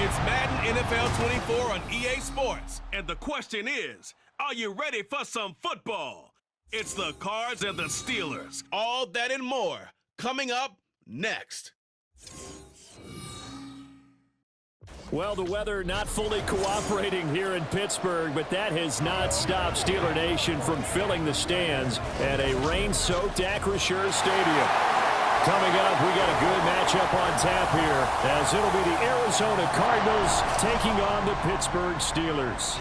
It's Madden NFL 24 on EA Sports. And the question is, are you ready for some football? It's the Cards and the Steelers. All that and more coming up next. Well, the weather not fully cooperating here in Pittsburgh, but that has not stopped Steeler Nation from filling the stands at a rain-soaked Acrisure Stadium. Coming up, we got a good matchup on tap here, as it'll be the Arizona Cardinals taking on the Pittsburgh Steelers.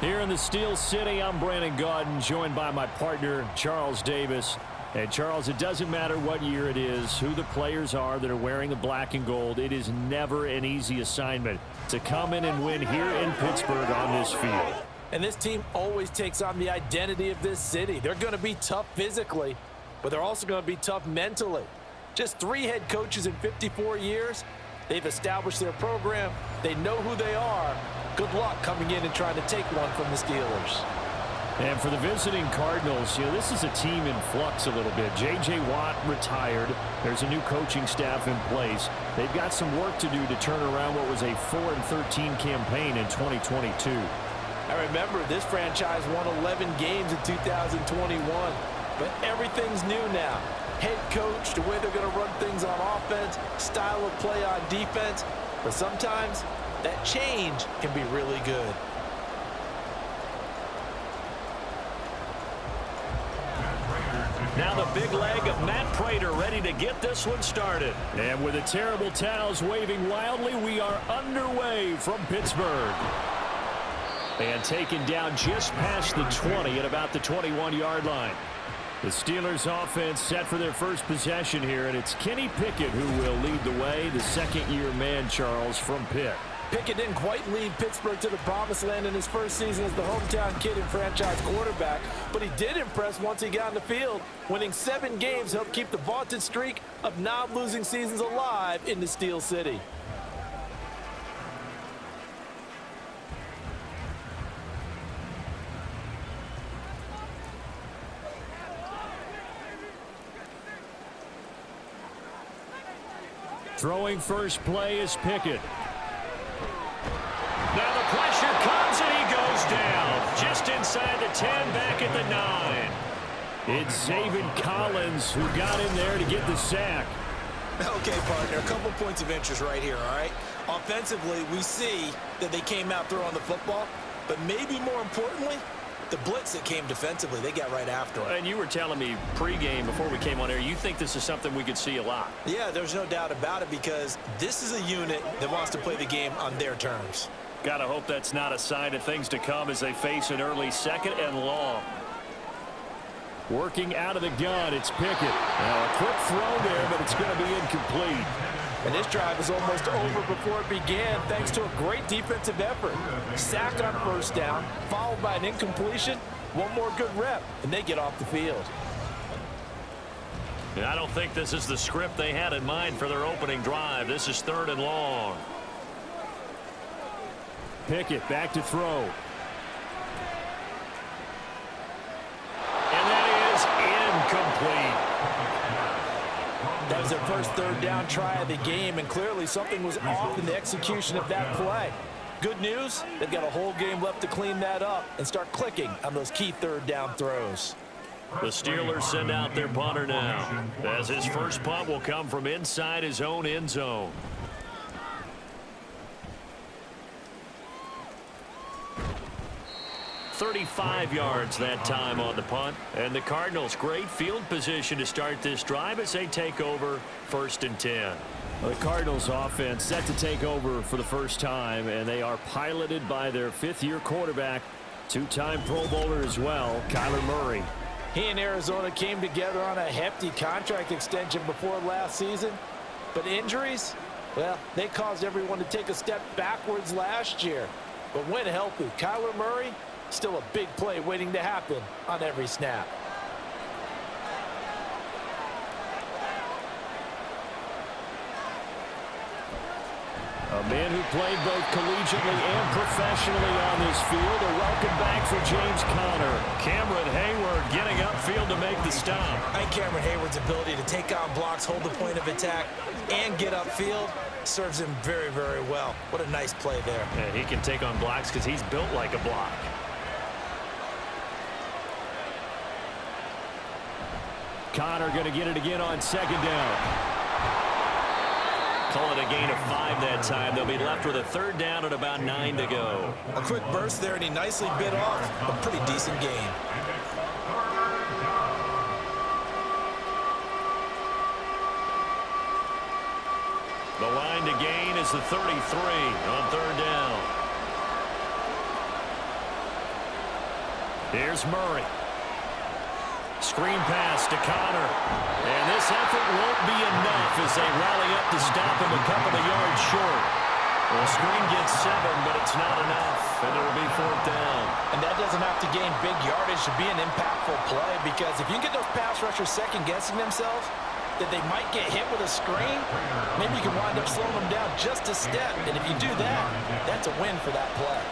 Here in the Steel City, I'm Brandon Gaudin, joined by my partner, Charles Davis. And Charles, it doesn't matter what year it is, who the players are that are wearing the black and gold. It is never an easy assignment to come in and win here in Pittsburgh on this field. And this team always takes on the identity of this city. They're going to be tough physically, but they're also going to be tough mentally. Just 3 head coaches in 54 years. They've established their program. They know who they are. Good luck coming in and trying to take one from the Steelers. And for the visiting Cardinals, this is a team in flux a little bit. J.J. Watt retired. There's a new coaching staff in place. They've got some work to do to turn around what was a 4-13 campaign in 2022. I remember this franchise won 11 games in 2021, but everything's new now. Head coach, the way they're going to run things on offense, style of play on defense, but sometimes that change can be really good. Now the big leg of Matt Prater ready to get this one started. And with the terrible towels waving wildly, we are underway from Pittsburgh. And taken down just past the 20 at about the 21-yard line. The Steelers offense set for their first possession here, and it's Kenny Pickett who will lead the way, the second-year man, Charles, from Pitt. Pickett didn't quite lead Pittsburgh to the promised land in his first season as the hometown kid and franchise quarterback, but he did impress once he got on the field. Winning 7 games helped keep the vaunted streak of non-losing seasons alive in the Steel City. Throwing first play is Pickett. Now the pressure comes and he goes down. Just inside the 10, back at the 9. It's Zaven Collins who got in there to get the sack. Okay, partner, a couple points of interest right here, all right? Offensively, we see that they came out throwing the football, but maybe more importantly, the blitz that came defensively, they got right after it. And you were telling me pregame before we came on air, you think this is something we could see a lot. Yeah, there's no doubt about it because this is a unit that wants to play the game on their terms. Gotta hope that's not a sign of things to come as they face an early 2nd and long. Working out of the gun, it's Pickett. Now a quick throw there, but it's going to be incomplete. And this drive is almost over before it began thanks to a great defensive effort. Sack on first down, followed by an incompletion. One more good rep, and they get off the field. And I don't think this is the script they had in mind for their opening drive. This is 3rd and long. Pickett back to throw. And that is incomplete. That was their first 3rd down try of the game, and clearly something was off in the execution of that play. Good news, they've got a whole game left to clean that up and start clicking on those key 3rd down throws. The Steelers send out their punter now, as his first punt will come from inside his own end zone. 35 yards that time on the punt. And the Cardinals, great field position to start this drive as they take over 1st and 10. Well, the Cardinals offense set to take over for the first time, and they are piloted by their 5th-year quarterback, 2-time Pro Bowler as well, Kyler Murray. He and Arizona came together on a hefty contract extension before last season, but injuries, well, they caused everyone to take a step backwards last year. But when healthy, Kyler Murray, still a big play waiting to happen on every snap. A man who played both collegiately and professionally on this field. A welcome back for James Conner. Cameron Hayward getting upfield to make the stop. I think Cameron Hayward's ability to take on blocks, hold the point of attack, and get upfield serves him very, very well. What a nice play there. And he can take on blocks because he's built like a block. Connor going to get it again on second down. Call it a gain of 5 that time. They'll be left with a third down and about 9 to go. A quick burst there, and he nicely bit off a pretty decent gain. The line to gain is the 33 on third down. Here's Murray. Screen pass to Connor. And this effort won't be enough as they rally up to stop him a couple of yards short. The screen gets 7, but it's not enough, and it'll be fourth down. And that doesn't have to gain big yardage to be an impactful play, because if you can get those pass rushers second-guessing themselves, that they might get hit with a screen, maybe you can wind up slowing them down just a step. And if you do that, that's a win for that play.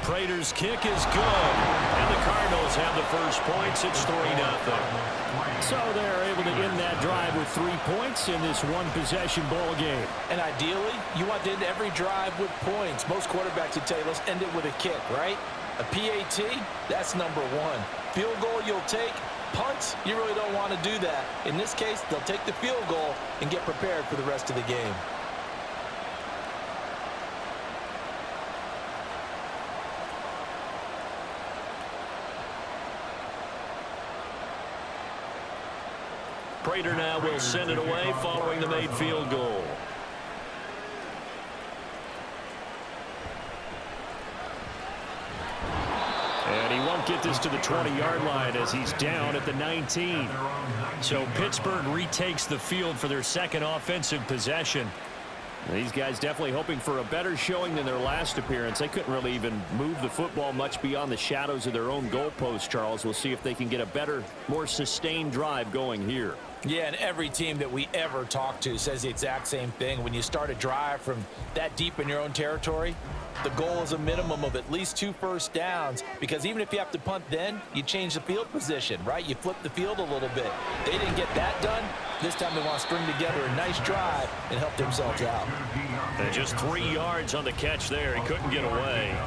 Prater's kick is good, and the Cardinals have the first points. It's 3-0. So they're able to end that drive with 3 points in this one-possession ball game. And ideally, you want to end every drive with points. Most quarterbacks would tell you, let's end it with a kick, right? A PAT, that's number 1. Field goal you'll take. Punts, you really don't want to do that. In this case, they'll take the field goal and get prepared for the rest of the game. Prater now will send it away following the made field goal. And he won't get this to the 20-yard line as he's down at the 19. So Pittsburgh retakes the field for their second offensive possession. These guys definitely hoping for a better showing than their last appearance. They couldn't really even move the football much beyond the shadows of their own goalpost, Charles. We'll see if they can get a better, more sustained drive going here. Yeah, and every team that we ever talk to says the exact same thing. When you start a drive from that deep in your own territory, the goal is a minimum of at least 2 first downs, because even if you have to punt then, you change the field position, right? You flip the field a little bit. They didn't get that done. This time they want to string together a nice drive and help themselves out. And just 3 yards on the catch there. He couldn't get away.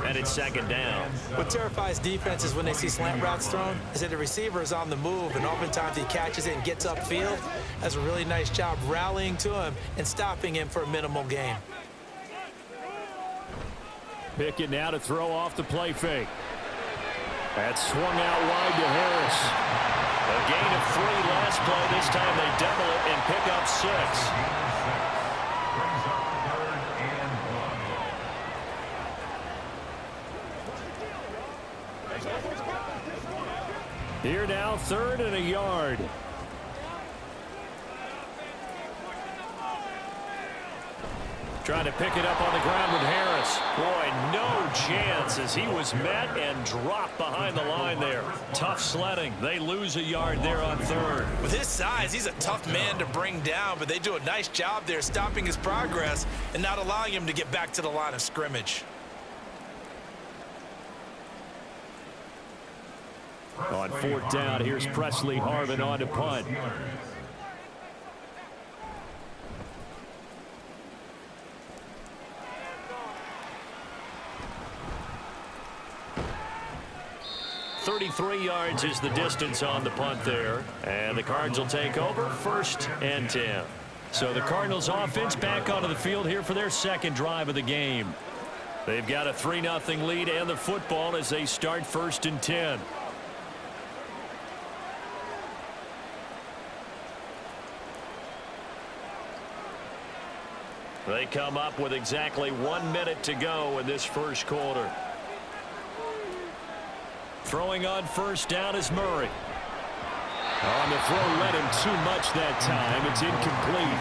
And it's second down. What terrifies defenses when they see slant routes thrown is that the receiver is on the move, and oftentimes he catches it and gets upfield. Does a really nice job rallying to him and stopping him for a minimal gain. Pickett now to throw off the play fake. That swung out wide to Harris. A gain of 3 last play. This time they double it and pick up 6. Here now, 3rd and a yard. Trying to pick it up on the ground with Harris. Boy, no chance as he was met and dropped behind the line there. Tough sledding. They lose a yard there on 3rd. With his size, he's a tough man to bring down, but they do a nice job there stopping his progress and not allowing him to get back to the line of scrimmage. On 4th down, here's Presley Harvin on to punt. .33 yards is the distance on the punt there. And the Cards will take over 1st and 10. So the Cardinals offense back onto the field here for their second drive of the game. They've got a 3-0 lead and the football as they start 1st and 10. They come up with exactly 1 minute to go in this first quarter. Throwing on 1st down is Murray. On the throw, led him too much that time. It's incomplete.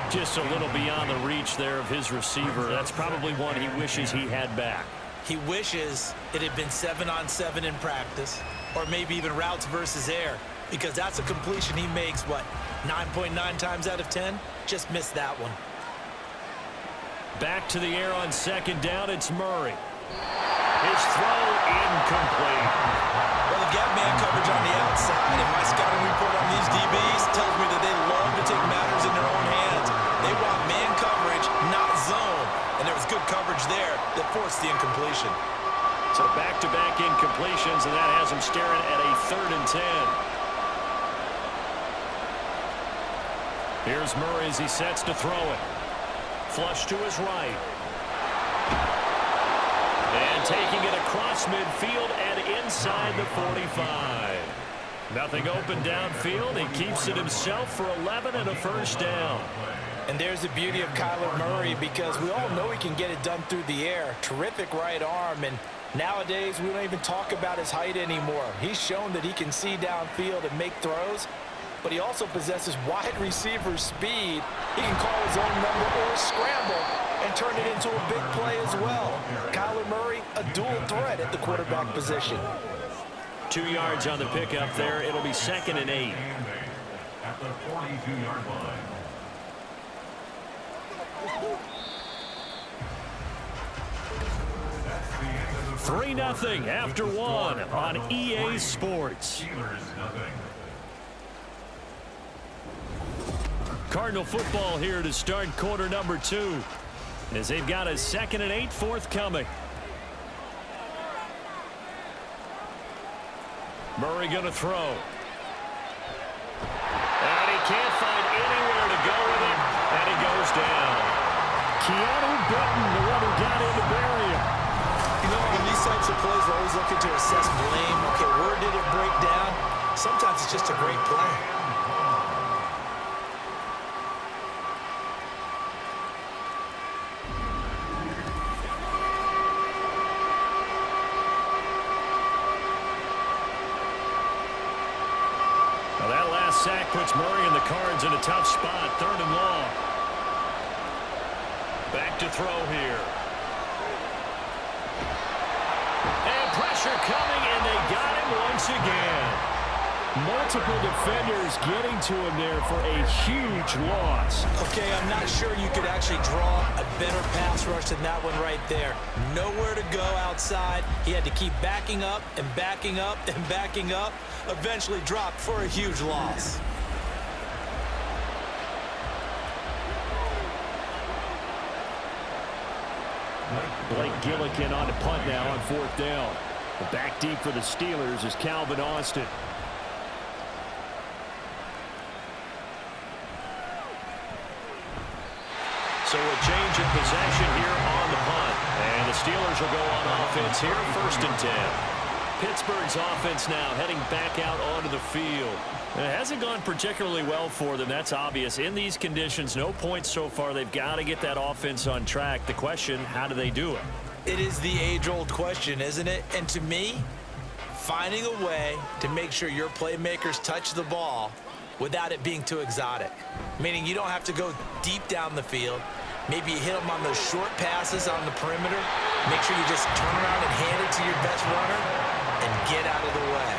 Just a little beyond the reach there of his receiver. That's probably one he wishes he had back. He wishes it had been 7-on-7 in practice, or maybe even routes versus air, because that's a completion he makes, what, 9.9 times out of 10? Just missed that one. Back to the air on 2nd down, it's Murray. His throw incomplete. Well, the gap man coverage on the outside, and my scouting report on these DBs tells me that they love to take matters in their own seconds, and that has them staring at a 3rd and 10. Here's Murray as he sets to throw it. Flush to his right. And taking it across midfield and inside the 45. Nothing open downfield. He keeps it himself for 11 and a first down. And there's the beauty of Kyler Murray, because we all know he can get it done through the air. Terrific right arm, and nowadays we don't even talk about his height anymore. He's shown that he can see downfield and make throws, but he also possesses wide receiver speed. He can call his own number or a scramble and turn it into a big play as well. Kyler Murray, a dual threat at the quarterback position. 2 yards on the pickup there. It'll be 2nd and 8. At the 42-yard line. 3-0 after 1 on EA Sports. Cardinal football here to start quarter number 2, as they've got a 2nd and 8 forthcoming. Murray going to throw. And he can't find anywhere to go with it, and he goes down. Keanu Benton, the one who got in to bury him. You know, on these types of plays, we're always looking to assess blame. Okay, where did it break down? Sometimes it's just a great play. Now that last sack puts Murray and the Cards in a tough spot. 3rd and long. Back to throw here. And pressure coming, and they got him once again. Multiple defenders getting to him there for a huge loss. Okay, I'm not sure you could actually draw a better pass rush than that one right there. Nowhere to go outside. He had to keep backing up and backing up and backing up. Eventually dropped for a huge loss. Blake Gillikin on the punt now on 4th down. Back deep for the Steelers is Calvin Austin. So a change of possession here on the punt. And the Steelers will go on offense here, 1st and 10. Pittsburgh's offense now heading back out onto the field. It hasn't gone particularly well for them, that's obvious. In these conditions, no points so far. They've got to get that offense on track. The question, how do they do it? It is the age-old question, isn't it? And to me, finding a way to make sure your playmakers touch the ball without it being too exotic. Meaning you don't have to go deep down the field. Maybe you hit them on those short passes on the perimeter. Make sure you just turn around and hand it to your best runner and get out of the way.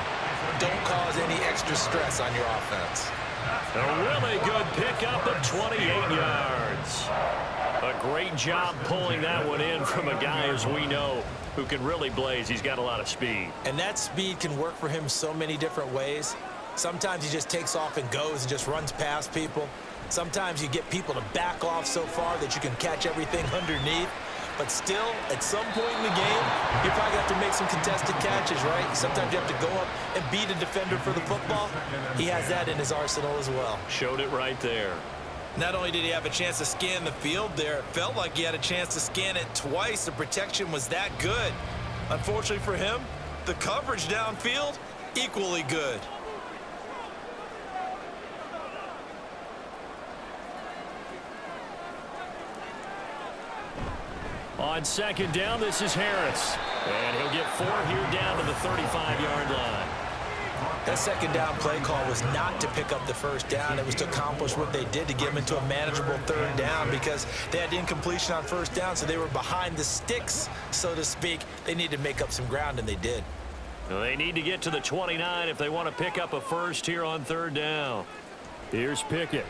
Don't cause any extra stress on your offense. A really good pickup of 28 yards. A great job pulling that one in from a guy, as we know, who can really blaze. He's got a lot of speed. And that speed can work for him so many different ways. Sometimes he just takes off and goes and just runs past people. Sometimes you get people to back off so far that you can catch everything underneath. But still, at some point in the game, you probably have to make some contested catches, right? Sometimes you have to go up and beat a defender for the football. He has that in his arsenal as well. Showed it right there. Not only did he have a chance to scan the field there, it felt like he had a chance to scan it twice. The protection was that good. Unfortunately for him, the coverage downfield, equally good. On 2nd down, this is Harris. And he'll get 4 here down to the 35-yard line. That 2nd down play call was not to pick up the 1st down. It was to accomplish what they did to get them into a manageable 3rd down, because they had incompletion on 1st down, so they were behind the sticks, so to speak. They needed to make up some ground, and they did. Well, they need to get to the 29 if they want to pick up a 1st here on 3rd down. Here's Pickett.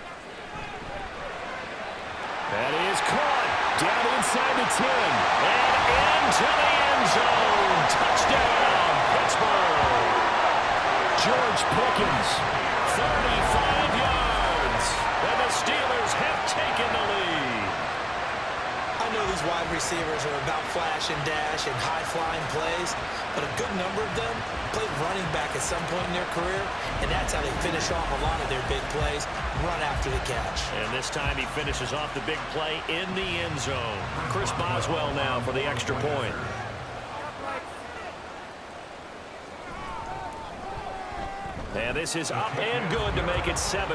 That is caught down inside the 10 and into the end zone. Touchdown, Pittsburgh. George Pickens, 35 yards, and the Steelers have taken the lead. I know these wide receivers are about flash and dash and high-flying plays, but a good number of them played running back at some point in their career, and that's how they finish off a lot of their big plays, run after the catch. And this time he finishes off the big play in the end zone. Chris Boswell now for the extra point. And this is up and good to make it 7-3.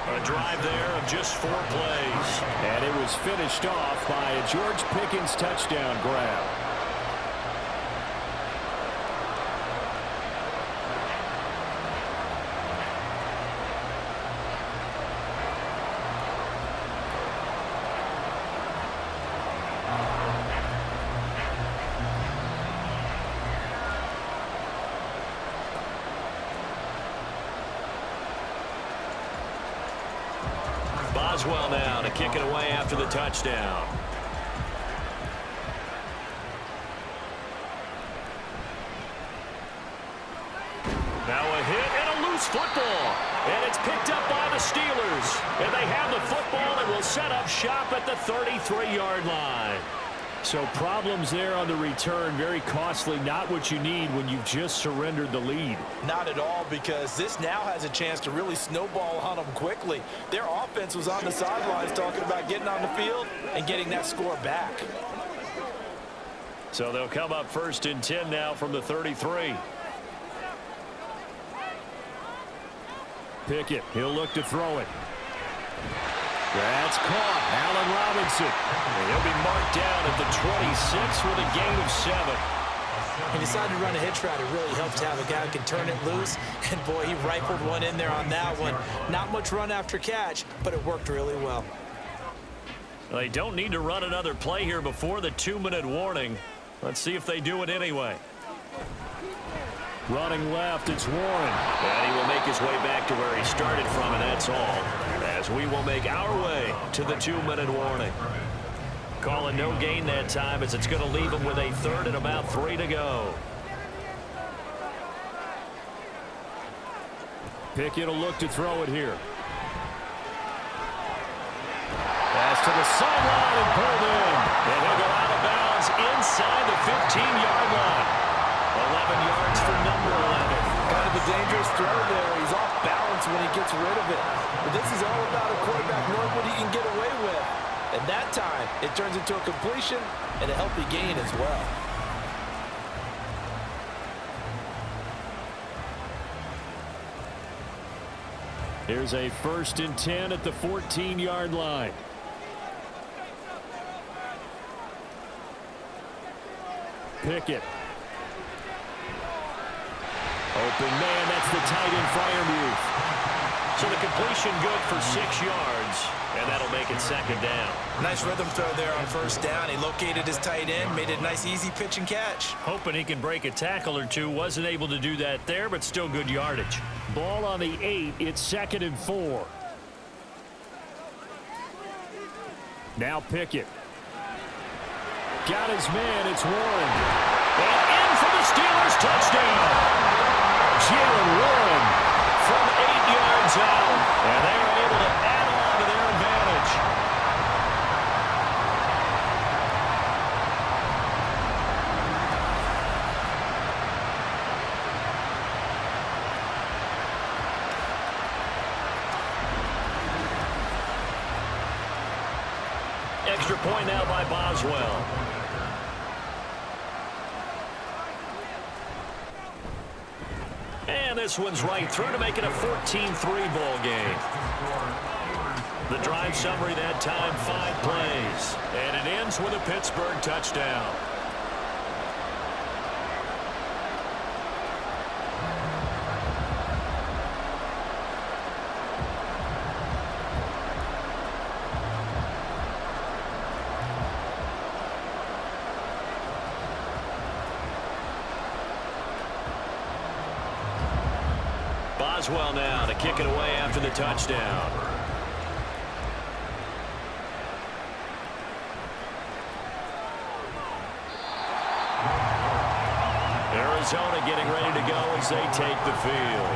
A drive there of just 4 plays. And it was finished off by a George Pickens touchdown grab. Boswell now to kick it away after the touchdown. Now a hit and a loose football. And it's picked up by the Steelers. And they have the football and will set up shop at the 33-yard line. So problems there on the return, very costly, not what you need when you've just surrendered the lead. Not at all, because this now has a chance to really snowball on them quickly. Their offense was on the sidelines talking about getting on the field and getting that score back. So they'll come up 1st and 10 now from the 33. Pickett, he'll look to throw it. That's caught. Allen Robinson. And he'll be marked down at the 26 with a gain of 7. He decided to run a hitch route. It really helps to have a guy who can turn it loose. And, boy, he rifled one in there on that one. Not much run after catch, but it worked really well. They don't need to run another play here before the 2-minute warning. Let's see if they do it anyway. Running left, it's Warren. And he will make his way back to where he started from, and that's all. As we will make our way to the 2-minute warning. Calling no gain that time, as it's going to leave him with a 3rd and about 3 to go. Pickett will look to throw it here. Pass to the sideline and pulled in. And he'll go out of bounds inside the 15-yard line. 11 yards for number 11. Kind of a dangerous throw there. He's off balance when he gets rid of it. But this is all about a quarterback knowing what he can get away with. And that time, it turns into a completion and a healthy gain as well. Here's a 1st and 10 at the 14-yard line. Pickett. Open man, that's the tight end Freiermuth. So the completion good for 6 yards, and that'll make it 2nd down. Nice rhythm throw there on 1st down. He located his tight end, made it a nice easy pitch and catch. Hoping he can break a tackle or two. Wasn't able to do that there, but still good yardage. Ball on the 8. It's 2nd and 4. Now Pickett. Got his man. It's Warren. And in for the Steelers touchdown. Jalen Warren from 8 yards out. And they are able to add on to their advantage. Extra point now by Boswell. And this one's right through to make it a 14-3 ball game. The drive summary that time, 5 plays. And it ends with a Pittsburgh touchdown. Boswell now to kick it away after the touchdown. Arizona getting ready to go as they take the field.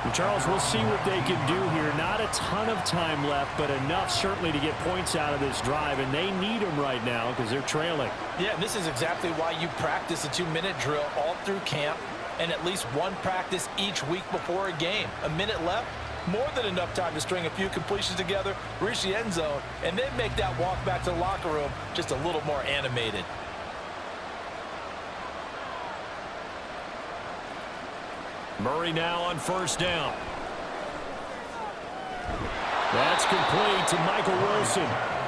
And Charles, we'll see what they can do here. Not a ton of time left, but enough certainly to get points out of this drive, and they need them right now because they're trailing. Yeah, and this is exactly why you practice a 2-minute drill all through camp and at least one practice each week before a game. A minute left, more than enough time to string a few completions together, reach the end zone, and then make that walk back to the locker room just a little more animated. Murray now on first down. That's complete to Michael Wilson.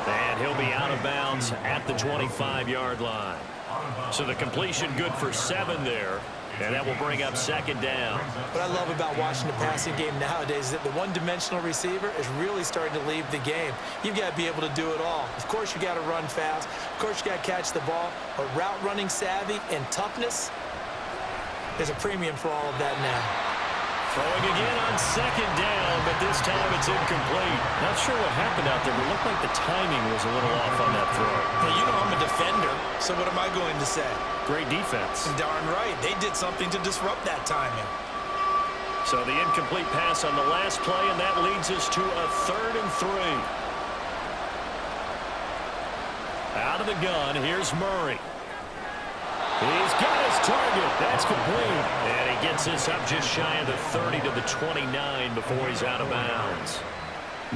And he'll be out of bounds at the 25-yard line. So the completion good for 7 there. And that will bring up second down. What I love about watching the passing game nowadays is that the one-dimensional receiver is really starting to leave the game. You've got to be able to do it all. Of course, you got to run fast. Of course, you got to catch the ball. But route running savvy and toughness, there's a premium for all of that now. Throwing again on second down, but this time it's incomplete. Not sure what happened out there, but it looked like the timing was a little off on that throw. Now, you know I'm a defender, so what am I going to say? Great defense. Darn right. They did something to disrupt that timing. So the incomplete pass on the last play, and that leads us to a 3rd and 3. Out of the gun, here's Murray. He's got his target. That's complete. And he gets this up just shy of the 30 to the 29 before he's out of bounds.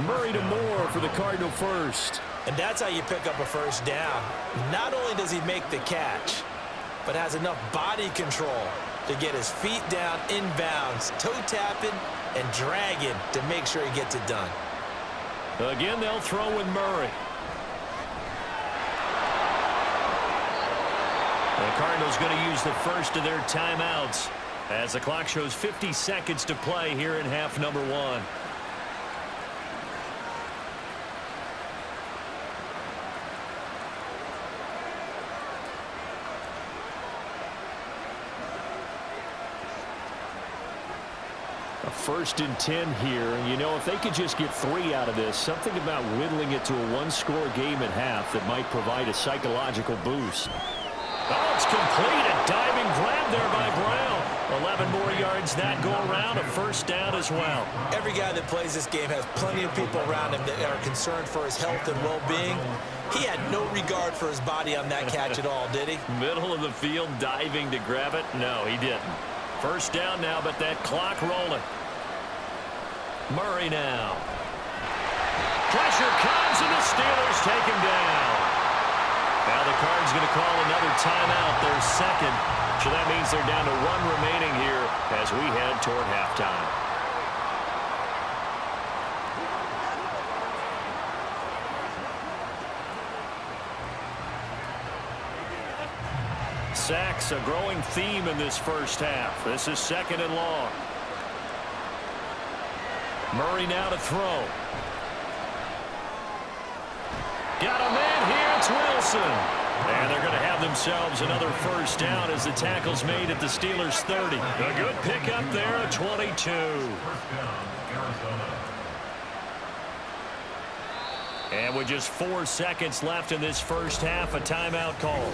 Murray to Moore for the Cardinal first. And that's how you pick up a first down. Not only does he make the catch, but has enough body control to get his feet down inbounds, toe tapping and dragging to make sure he gets it done. Again, they'll throw with Murray. The Cardinals going to use the first of their timeouts as the clock shows 50 seconds to play here in half number 1. A 1st and 10 here. And, you know, if they could just get 3 out of this, something about whittling it to a 1-score game at half that might provide a psychological boost. Oh, it's complete. A diving grab there by Brown. 11 more yards that go around. A first down as well. Every guy that plays this game has plenty of people around him that are concerned for his health and well-being. He had no regard for his body on that catch at all, did he? Middle of the field diving to grab it? No, he didn't. First down now, but that clock rolling. Murray now. Pressure comes, and the Steelers take him down. Now the Cards going to call another timeout, their second. So that means they're down to 1 remaining here as we head toward halftime. Sacks, a growing theme in this first half. This is 2nd and long. Murray now to throw. Got a man here. It's Wilson. And they're going to have themselves another first down as the tackle's made at the Steelers' 30. A good pickup there at 22. And with just 4 seconds left in this first half, a timeout call.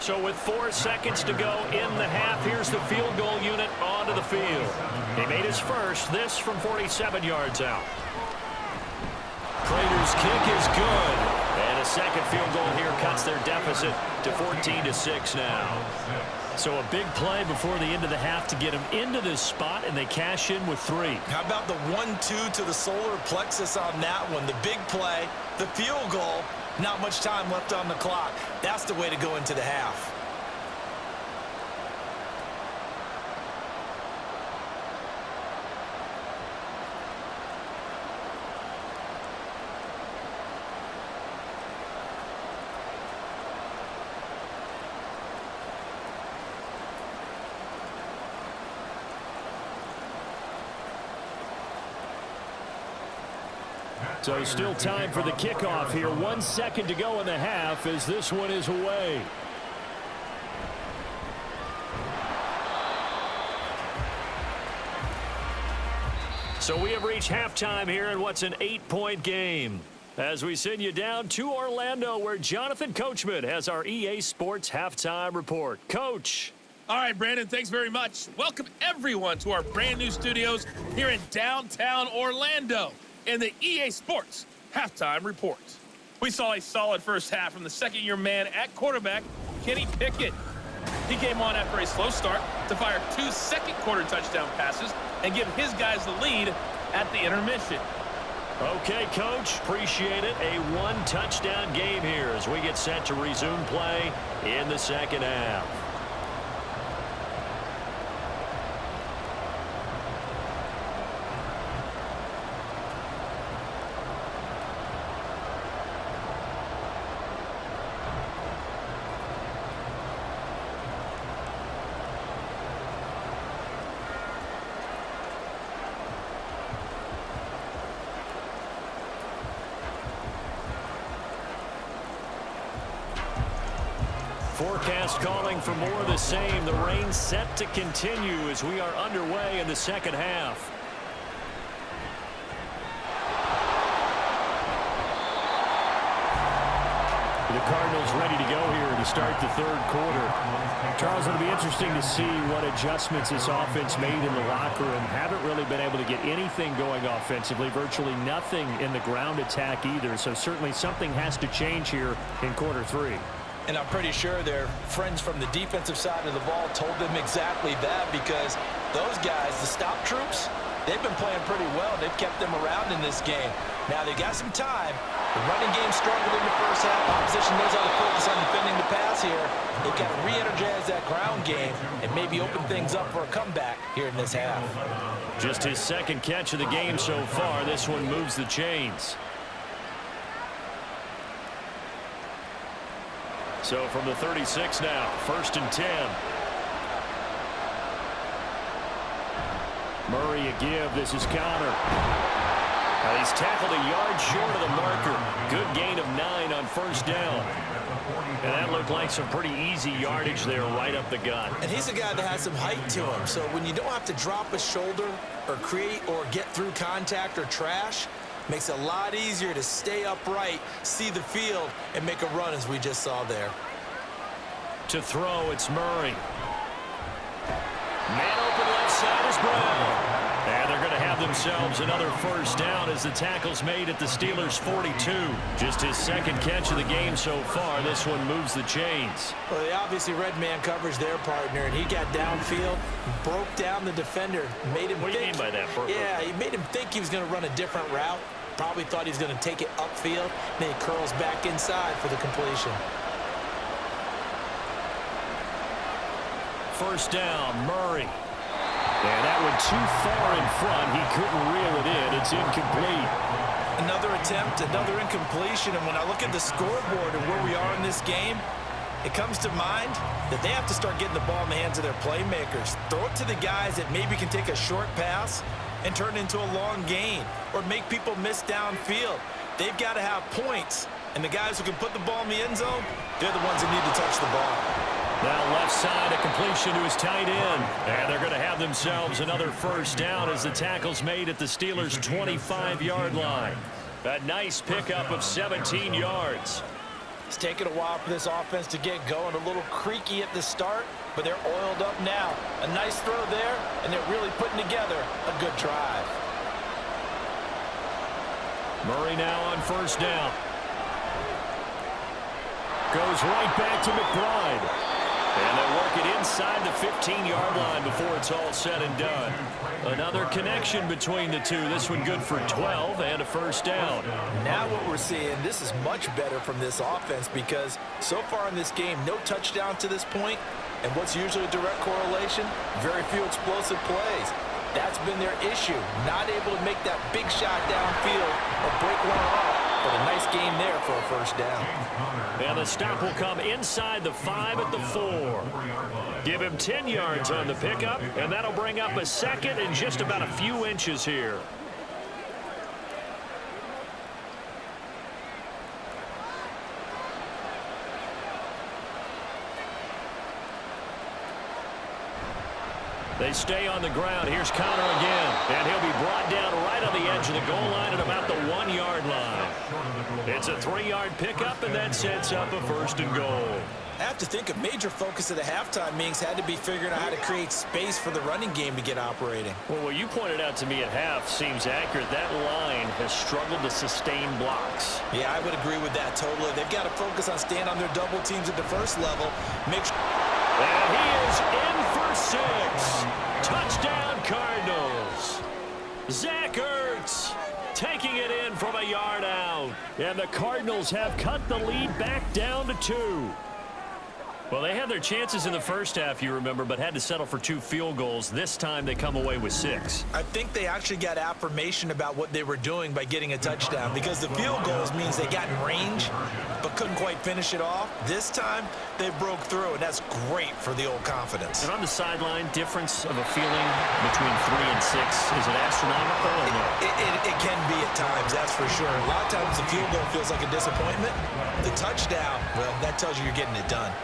So with 4 seconds to go in the half, here's the field goal unit onto the field. He made his first, this from 47 yards out. Prater's kick is good. And a second field goal here cuts their deficit to 14-6 now. So a big play before the end of the half to get them into this spot, and they cash in with 3. How about the 1-2 to the solar plexus on that one? The big play, the field goal, not much time left on the clock. That's the way to go into the half. So still time for the kickoff here. 1 second to go in the half as this one is away. So we have reached halftime here in what's an 8-point game. As we send you down to Orlando, where Jonathan Coachman has our EA Sports halftime report. Coach. All right, Brandon, thanks very much. Welcome, everyone, to our brand-new studios here in downtown Orlando in the EA Sports halftime report. We saw a solid first half from the second-year man at quarterback, Kenny Pickett. He came on after a slow start to fire 2 second-quarter touchdown passes and give his guys the lead at the intermission. Okay, Coach, appreciate it. A 1-touchdown game here as we get set to resume play in the second half. Forecast calling for more of the same. The rain set to continue as we are underway in the second half. The Cardinals ready to go here to start the third quarter. Charles, it'll be interesting to see what adjustments this offense made in the locker room. Haven't really been able to get anything going offensively, virtually nothing in the ground attack either. So certainly something has to change here in quarter 3. And I'm pretty sure their friends from the defensive side of the ball told them exactly that, because those guys, the stop troops, they've been playing pretty well. They've kept them around in this game. Now they've got some time. The running game struggled in the first half. Opposition knows how to focus on defending the pass here. They've got to re-energize that ground game and maybe open things up for a comeback here in this half. Just his second catch of the game so far. This one moves the chains. So from the 36 now, 1st and 10. Murray a give. This is Connor. He's tackled a yard short of the marker. Good gain of 9 on 1st down. And that looked like some pretty easy yardage there right up the gut. And he's a guy that has some height to him. So when you don't have to drop a shoulder or create or get through contact or trash, makes it a lot easier to stay upright, see the field, and make a run as we just saw there. To throw, it's Murray. Man open left side is Brown. And they're going to have themselves another 1st down as the tackle's made at the Steelers' 42. Just his second catch of the game so far. This one moves the chains. Well, they obviously read man coverage their partner, and he got downfield, broke down the defender, made him What do you think. mean by that, Bert? Yeah, he made him think he was going to run a different route. Probably thought he was going to take it upfield. Then he curls back inside for the completion. 1st down, Murray. And that one too far in front. He couldn't reel it in. It's incomplete. Another attempt, another incompletion. And when I look at the scoreboard and where we are in this game, it comes to mind that they have to start getting the ball in the hands of their playmakers. Throw it to the guys that maybe can take a short pass and turn it into a long gain or make people miss downfield. They've got to have points. And the guys who can put the ball in the end zone, they're the ones that need to touch the ball. Now left side, a completion to his tight end. And they're going to have themselves another 1st down as the tackle's made at the Steelers' 25-yard line. A nice pickup of 17 yards. It's taken a while for this offense to get going. A little creaky at the start, but they're oiled up now. A nice throw there, and they're really putting together a good drive. Murray now on 1st down. Goes right back to McBride. And they'll work it inside the 15-yard line before it's all said and done. Another connection between the two. This one good for 12 and a 1st down. Now what we're seeing, this is much better from this offense, because so far in this game, no touchdown to this point. And what's usually a direct correlation? Very few explosive plays. That's been their issue. Not able to make that big shot downfield or break one off. But a nice game there for a 1st down. And the stop will come inside the 5 at the 4. Give him 10 yards on the pickup, and that'll bring up a 2nd and just about a few inches here. They stay on the ground. Here's Connor again. And he'll be brought down right on the edge of the goal line at about the 1-yard line. It's a 3-yard pickup, and that sets up a 1st and goal. I have to think a major focus of the halftime meetings had to be figuring out how to create space for the running game to get operating. Well, what you pointed out to me at half seems accurate. That line has struggled to sustain blocks. Yeah, I would agree with that totally. They've got to focus on staying on their double teams at the first level. And he is in for 6. Touchdown, Cardinals. Zach Ertz taking it in from a yard out. And the Cardinals have cut the lead back down to 2. Well, they had their chances in the first half, you remember, but had to settle for 2 field goals. This time they come away with 6. I think they actually got affirmation about what they were doing by getting a touchdown, because the field goals means they got in range but couldn't quite finish it off. This time they broke through, and that's great for the old confidence. And on the sideline, difference of a feeling between 3 and 6, is it astronomical or no? It can be at times, that's for sure. A lot of times the field goal feels like a disappointment. The touchdown, well, that tells you you're getting it done.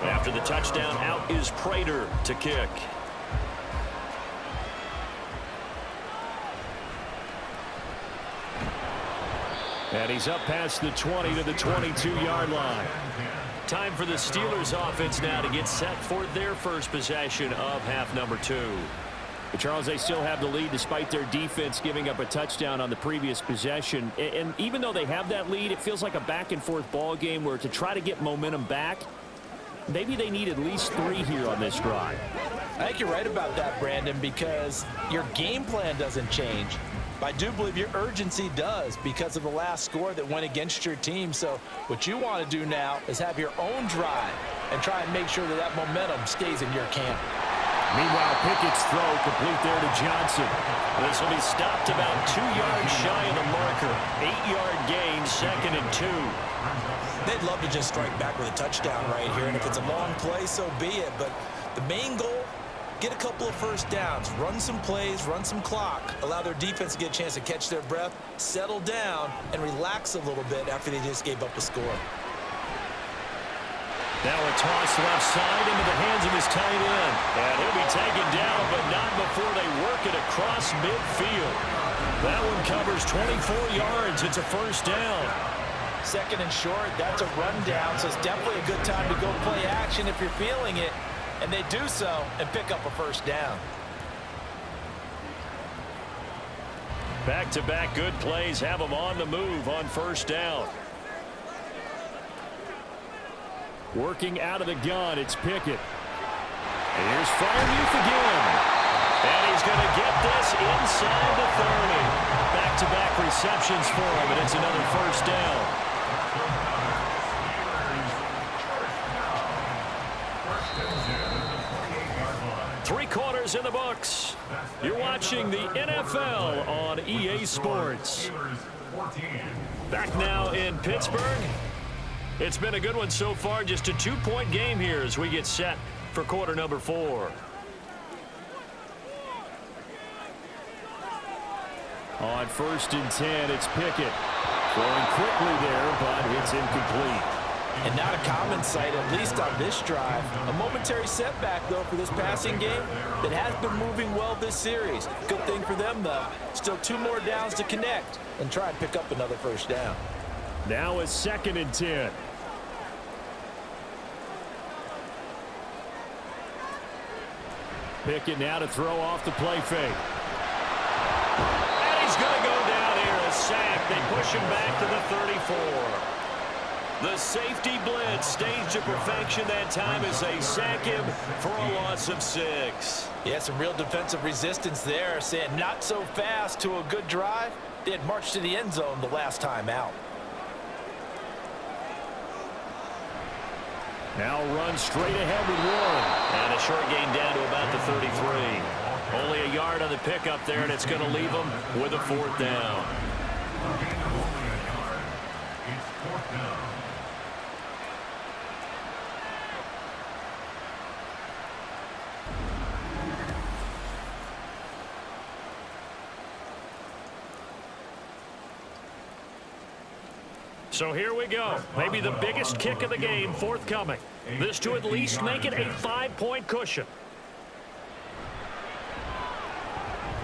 After the touchdown, out is Prater to kick. And he's up past the 20 to the 22-yard line. Time for the Steelers offense now to get set for their first possession of half number 2. But Charles, they still have the lead despite their defense giving up a touchdown on the previous possession. And even though they have that lead, it feels like a back-and-forth ball game where to try to get momentum back, maybe they need at least 3 here on this drive. I think you're right about that, Brandon, because your game plan doesn't change. I do believe your urgency does because of the last score that went against your team. So what you want to do now is have your own drive and try and make sure that that momentum stays in your camp. Meanwhile, Pickett's throw complete there to Johnson. This will be stopped about 2 yards shy of the marker. 8-yard gain, 2nd and 2. They'd love to just strike back with a touchdown right here, and if it's a long play, so be it. But the main goal, get a couple of first downs, run some plays, run some clock, allow their defense to get a chance to catch their breath, settle down, and relax a little bit after they just gave up a score. Now a toss left side into the hands of his tight end. And he'll be taken down, but not before they work it across midfield. That one covers 24 yards. It's a first down. 2nd and short, that's a rundown, so it's definitely a good time to go play action if you're feeling it. And they do so and pick up a first down. Back-to-back good plays have them on the move on first down. Working out of the gun, it's Pickett. And here's Freiermuth again. And he's going to get this inside the 30. Back-to-back receptions for him, and it's another first down. 3 quarters in the books. You're watching the NFL on EA Sports. Back now in Pittsburgh. It's been a good one so far. Just a 2-point game here as we get set for quarter number 4. On 1st and 10, it's Pickett. Throwing quickly there, but it's incomplete. And not a common sight, at least on this drive. A momentary setback, though, for this passing game that has been moving well this series. Good thing for them, though. Still 2 more downs to connect and try and pick up another first down. Now a 2nd and 10. Pickett now to throw off the play fake. And he's going to go down here, a sack. They push him back to the 34. The safety blitz staged to perfection that time as they sack him for a loss of 6. Yeah, some real defensive resistance there, saying not so fast to a good drive. They had marched to the end zone the last time out. Now run straight ahead with Warren. And a short gain down to about the 33. Only a yard on the pickup there, and it's going to leave them with a 4th down. It's 4th down. So here we go. Maybe the biggest kick of the game forthcoming. This to at least make it a 5-point cushion.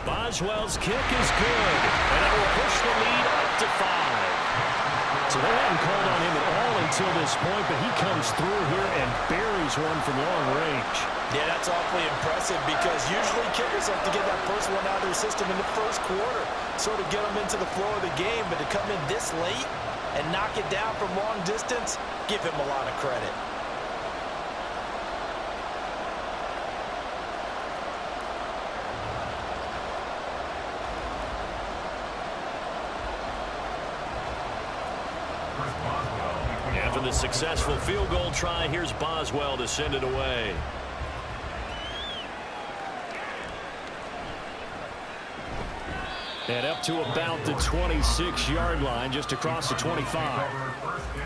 Boswell's kick is good, and it will push the lead up to 5. So they haven't called on him at all until this point, but he comes through here and buries one from long range. Yeah, that's awfully impressive because usually kickers have to get that first one out of their system in the first quarter, sort of get them into the flow of the game, but to come in this late and knock it down from long distance, give him a lot of credit. After the successful field goal try, here's Boswell to send it away. And up to about the 26-yard line, just across the 25.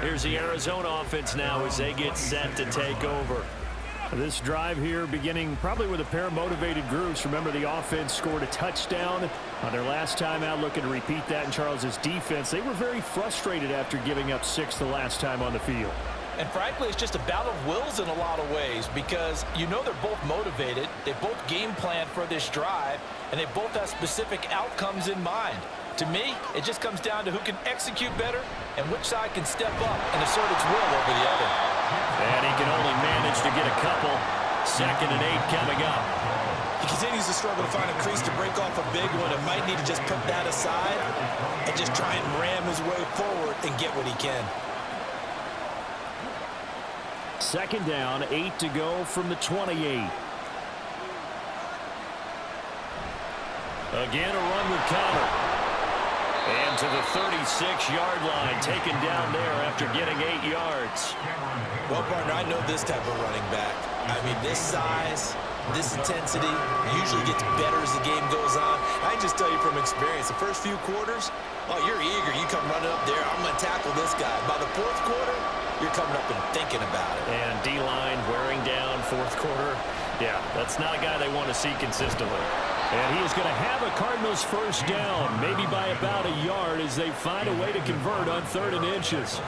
Here's the Arizona offense now as they get set to take over. This drive here beginning probably with a pair of motivated groups. Remember, the offense scored a touchdown on their last time out, looking to repeat that in Charles's defense. They were very frustrated after giving up 6 the last time on the field. And frankly, it's just a battle of wills in a lot of ways because you know they're both motivated, they both game plan for this drive, and they both have specific outcomes in mind. To me, it just comes down to who can execute better and which side can step up and assert its will over the other. And he can only manage to get a couple. 2nd and 8 coming up. He continues to struggle to find a crease to break off a big one and might need to just put that aside and just try and ram his way forward and get what he can. 2nd down, 8 to go from the 28. Again, a run with Connor. And to the 36-yard line, taken down there after getting 8 yards. Well, partner, I know this type of running back. I mean, this size, this intensity usually gets better as the game goes on. I can just tell you from experience, the first few quarters, oh, you're eager. You come running up there, I'm going to tackle this guy. By the 4th quarter, you're coming up and thinking about it. And D-line wearing down 4th quarter. Yeah, that's not a guy they want to see consistently. And he is going to have a Cardinals 1st down, maybe by about a yard as they find a way to convert on 3rd and inches.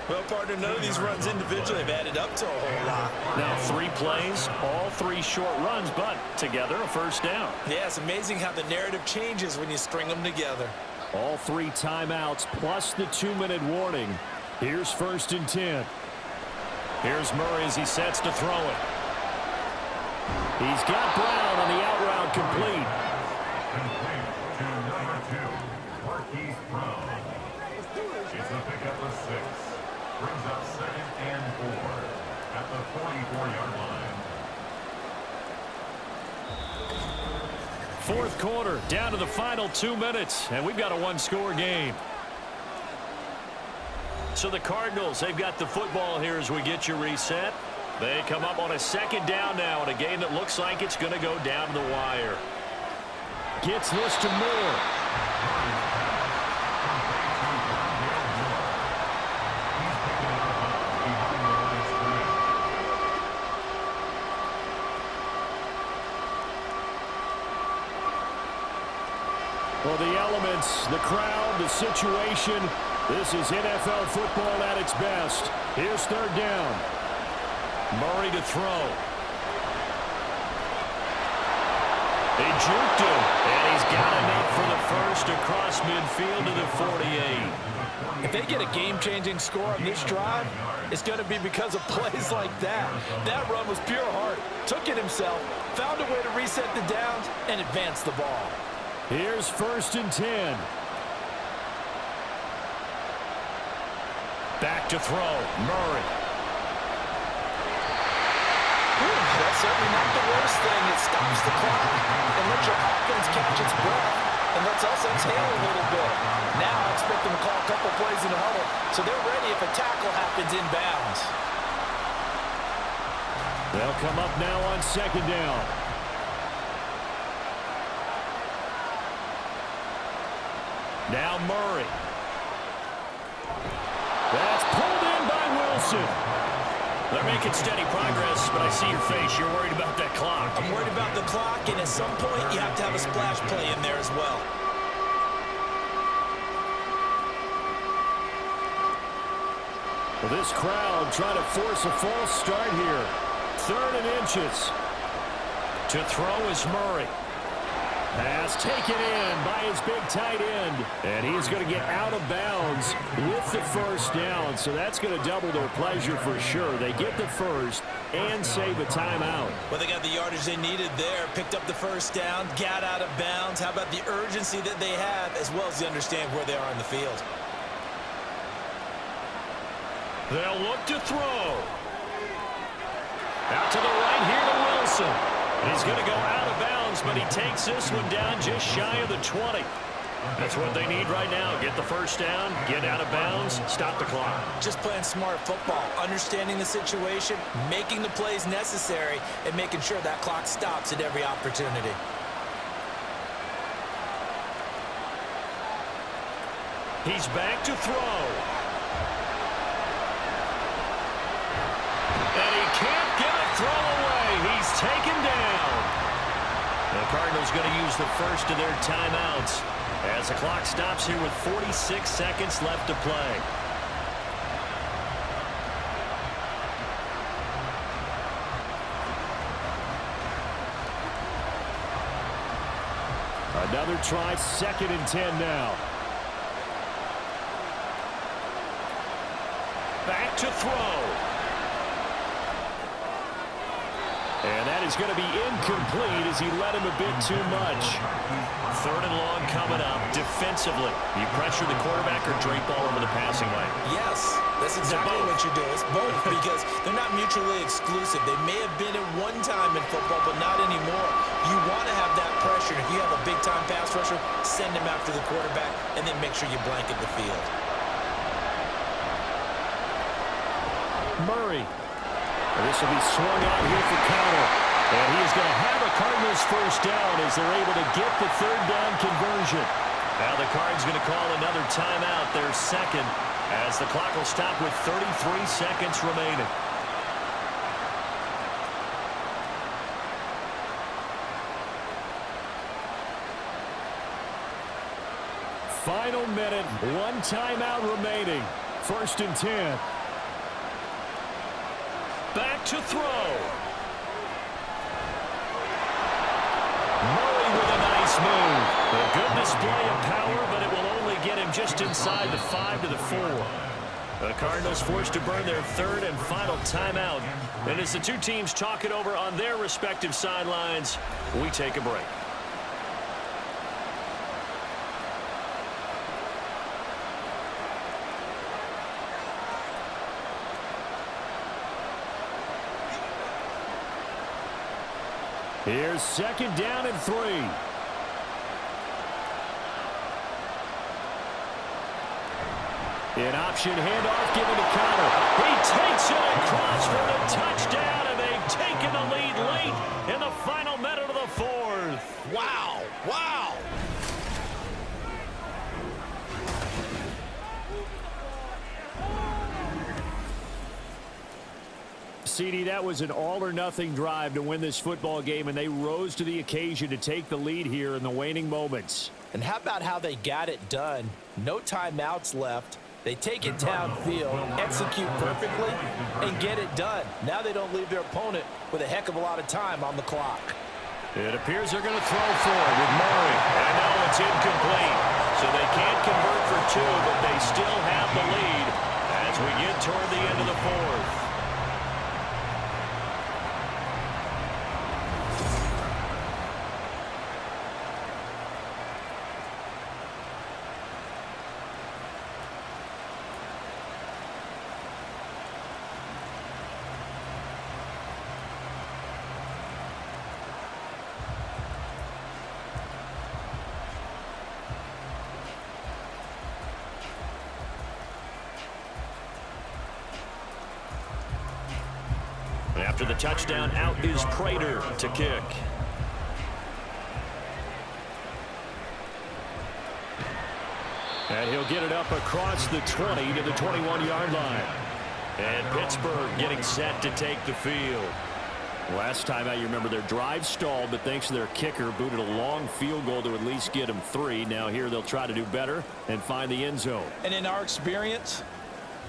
Well, partner, none of these runs individually have added up to a whole lot. Now 3 plays, all 3 short runs, but together a 1st down. Yeah, it's amazing how the narrative changes when you string them together. All 3 timeouts plus the 2-minute warning. Here's 1st and 10. Here's Murray as he sets to throw it. He's got Brown on the out route complete. Complete to number 2, Marquise Brown. It's a pickup of 6. Brings up 2nd and 4 at the 44-yard line. 4th quarter, down to the final 2 minutes, and we've got a 1-score game. So the Cardinals, they've got the football here as we get you reset. They come up on a 2nd down now in a game that looks like it's going to go down to the wire. Gets this to Moore. Well, the elements, the crowd, the situation, this is NFL football at its best. Here's 3rd down. Murray to throw. They juked him, and he's got enough for the 1st across midfield to the 48. If they get a game-changing score on this drive, it's going to be because of plays like that. That run was pure heart. Took it himself, found a way to reset the downs, and advance the ball. Here's 1st and 10. Back to throw. Murray. That's certainly not the worst thing. It stops the clock and lets your offense catch its breath and lets us exhale a little bit. Now I expect them to call a couple plays in the huddle so they're ready if a tackle happens inbounds. They'll come up now on second down. Now Murray. That's pulled in by Wilson. They're making steady progress, but I see your face. You're worried about that clock. I'm worried about the clock, and at some point, you have to have a splash play in there as well. Well, this crowd trying to force a false start here. 3rd and inches. To throw is Murray. Pass taken in by his big tight end. And he is going to get out of bounds with the first down. So that's going to double their pleasure for sure. They get the first and save a timeout. Well, they got the yardage they needed there. Picked up the first down, got out of bounds. How about the urgency that they have as well as the understand where they are in the field? They'll look to throw. Out to the right here to Wilson. He's going to go out of bounds, but he takes this one down just shy of the 20. That's what they need right now. Get the first down, get out of bounds, stop the clock. Just playing smart football, understanding the situation, making the plays necessary, and making sure that clock stops at every opportunity. He's back to throw. And he can't get a throw away. He's taken down. The Cardinals going to use the first of their timeouts as the clock stops here with 46 seconds left to play. Another try, 2nd and 10 now. Back to throw. And that is going to be incomplete as he led him a bit too much. 3rd and long coming up. Defensively, you pressure the quarterback or drape all over the passing lane? Yes, that's exactly what you do. It's both because they're not mutually exclusive. They may have been at one time in football, but not anymore. You want to have that pressure. If you have a big-time pass rusher, send him after the quarterback, and then make sure you blanket the field. Murray. This will be swung out here for counter. And he is going to have a Cardinals first down as they're able to get the 3rd down conversion. Now the Cards going to call another timeout, their second, as the clock will stop with 33 seconds remaining. Final minute, 1 timeout remaining. 1st and 10. Back to throw. Murray with a nice move. A good display of power, but it will only get him just inside the 5 to the 4. The Cardinals forced to burn their 3rd and final timeout. And as the two teams talk it over on their respective sidelines, we take a break. Here's 2nd down and 3. An option handoff given to Connor. He takes it across for the touchdown, and they've taken the lead late in the final minute of the 4th. Wow, wow. CD, that was an all-or-nothing drive to win this football game, and they rose to the occasion to take the lead here in the waning moments. And how about how they got it done? No timeouts left. They take it downfield, execute perfectly, and get it done. Now they don't leave their opponent with a heck of a lot of time on the clock. It appears they're going to throw for it with Murray. And now it's incomplete. So they can't convert for 2, but they still have the lead as we get toward the end of the 4th. After the touchdown, out is Prater to kick. And he'll get it up across the 20 to the 21-yard line. And Pittsburgh getting set to take the field. Last time out, you remember their drive stalled, but thanks to their kicker, booted a long field goal to at least get them 3. Now here they'll try to do better and find the end zone. And in our experience,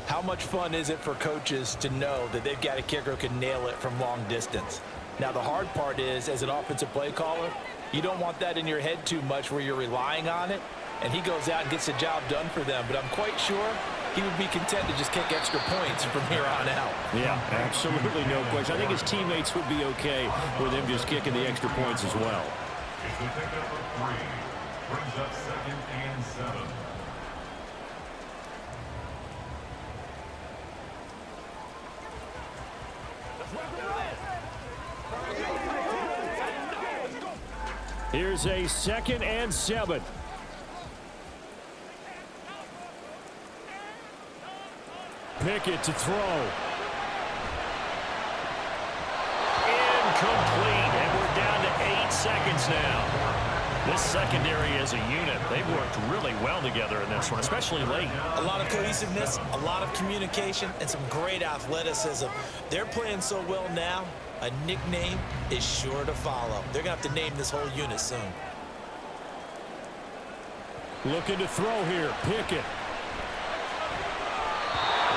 how much fun is it for coaches to know that they've got a kicker who can nail it from long distance? Now, the hard part is, as an offensive play caller, you don't want that in your head too much where you're relying on it, and he goes out and gets the job done for them. But I'm quite sure he would be content to just kick extra points from here on out. Yeah, absolutely no question. I think his teammates would be okay with him just kicking the extra points as well. It's the pickup of 3. Brings up 2nd and 7. Here's a 2nd and 7. Pickett to throw. Incomplete, and we're down to 8 seconds now. This secondary as a unit, they've worked really well together in this one, especially late. A lot of cohesiveness, a lot of communication, and some great athleticism. They're playing so well now, a nickname is sure to follow. They're going to have to name this whole unit soon. Looking to throw here, Pickett.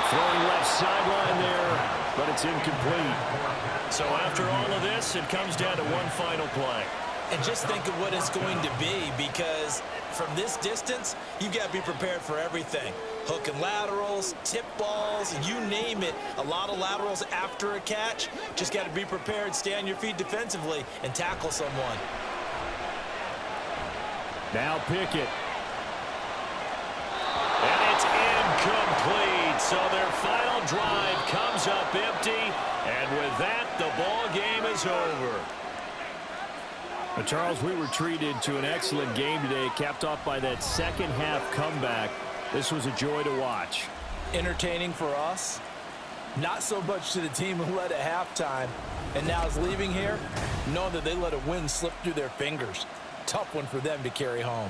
Throwing left sideline there, but it's incomplete. So after all of this, it comes down to one final play. And just think of what it's going to be, because from this distance, you've got to be prepared for everything. Hook and laterals, tip balls, you name it. A lot of laterals after a catch. Just got to be prepared, stay on your feet defensively, and tackle someone. Now Pickett. And it's incomplete. So their final drive comes up empty. And with that, the ball game is over. Charles, we were treated to an excellent game today, capped off by that second half comeback. This was a joy to watch. Entertaining for us, not so much to the team who led at halftime and now is leaving here, knowing that they let a win slip through their fingers. Tough one for them to carry home.